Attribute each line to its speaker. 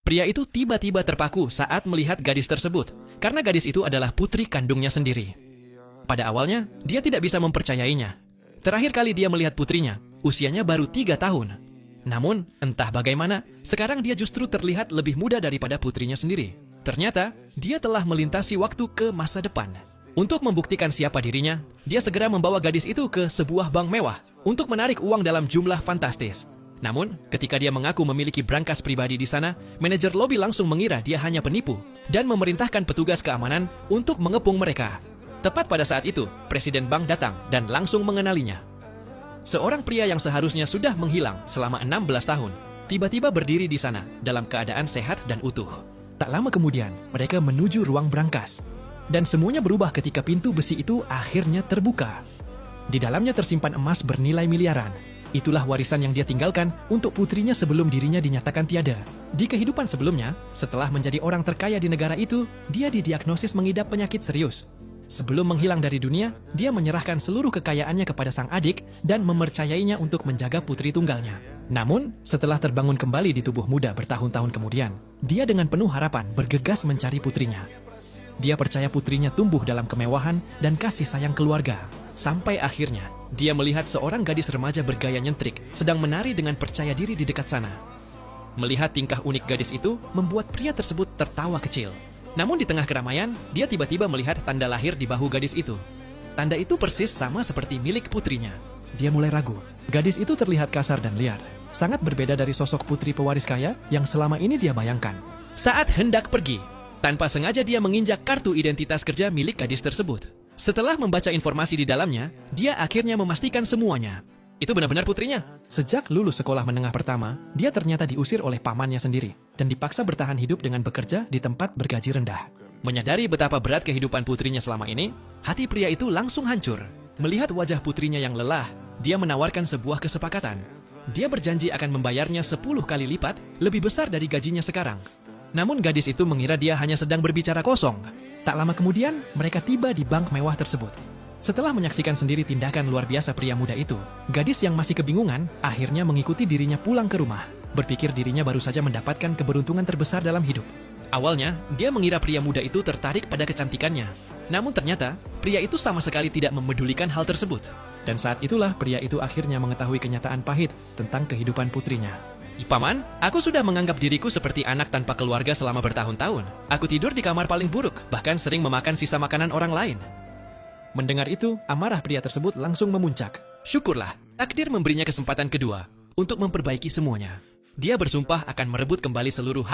Speaker 1: Pria itu tiba-tiba terpaku saat melihat gadis tersebut, karena gadis itu adalah putri kandungnya sendiri. Pada awalnya, dia tidak bisa mempercayainya. Terakhir kali dia melihat putrinya, usianya baru 3 tahun. Namun, entah bagaimana, sekarang dia justru terlihat lebih muda daripada putrinya sendiri. Ternyata, dia telah melintasi waktu ke masa depan. Untuk membuktikan siapa dirinya, dia segera membawa gadis itu ke sebuah bank mewah untuk menarik uang dalam jumlah fantastis. Namun, ketika dia mengaku memiliki brankas pribadi di sana, manajer lobi langsung mengira dia hanya penipu dan memerintahkan petugas keamanan untuk mengepung mereka. Tepat pada saat itu, presiden bank datang dan langsung mengenalinya. Seorang pria yang seharusnya sudah menghilang selama 16 tahun, tiba-tiba berdiri di sana dalam keadaan sehat dan utuh. Tak lama kemudian, mereka menuju ruang brankas. Dan semuanya berubah ketika pintu besi itu akhirnya terbuka. Di dalamnya tersimpan emas bernilai miliaran. Itulah warisan yang dia tinggalkan untuk putrinya sebelum dirinya dinyatakan tiada. Di kehidupan sebelumnya, setelah menjadi orang terkaya di negara itu, dia didiagnosis mengidap penyakit serius. Sebelum menghilang dari dunia, dia menyerahkan seluruh kekayaannya kepada sang adik dan mempercayainya untuk menjaga putri tunggalnya. Namun, setelah terbangun kembali di tubuh muda bertahun-tahun kemudian, dia dengan penuh harapan bergegas mencari putrinya. Dia percaya putrinya tumbuh dalam kemewahan dan kasih sayang keluarga. Sampai akhirnya, dia melihat seorang gadis remaja bergaya nyentrik sedang menari dengan percaya diri di dekat sana. Melihat tingkah unik gadis itu, membuat pria tersebut tertawa kecil. Namun di tengah keramaian, dia tiba-tiba melihat tanda lahir di bahu gadis itu. Tanda itu persis sama seperti milik putrinya. Dia mulai ragu. Gadis itu terlihat kasar dan liar. Sangat berbeda dari sosok putri pewaris kaya yang selama ini dia bayangkan. Saat hendak pergi, tanpa sengaja dia menginjak kartu identitas kerja milik gadis tersebut. Setelah membaca informasi di dalamnya, dia akhirnya memastikan semuanya. Itu benar-benar putrinya. Sejak lulus sekolah menengah pertama, dia ternyata diusir oleh pamannya sendiri dan dipaksa bertahan hidup dengan bekerja di tempat bergaji rendah. Menyadari betapa berat kehidupan putrinya selama ini, hati pria itu langsung hancur. Melihat wajah putrinya yang lelah, dia menawarkan sebuah kesepakatan. Dia berjanji akan membayarnya 10 kali lipat, lebih besar dari gajinya sekarang. Namun gadis itu mengira dia hanya sedang berbicara kosong. Tak lama kemudian, mereka tiba di bank mewah tersebut. Setelah menyaksikan sendiri tindakan luar biasa pria muda itu, gadis yang masih kebingungan akhirnya mengikuti dirinya pulang ke rumah. Berpikir dirinya baru saja mendapatkan keberuntungan terbesar dalam hidup. Awalnya, dia mengira pria muda itu tertarik pada kecantikannya. Namun ternyata, pria itu sama sekali tidak memedulikan hal tersebut. Dan saat itulah pria itu akhirnya mengetahui kenyataan pahit tentang kehidupan putrinya. Paman, aku sudah menganggap diriku seperti anak tanpa keluarga selama bertahun-tahun. Aku tidur di kamar paling buruk, bahkan sering memakan sisa makanan orang lain. Mendengar itu, amarah pria tersebut langsung memuncak. Syukurlah, takdir memberinya kesempatan kedua untuk memperbaiki semuanya. Dia bersumpah akan merebut kembali seluruh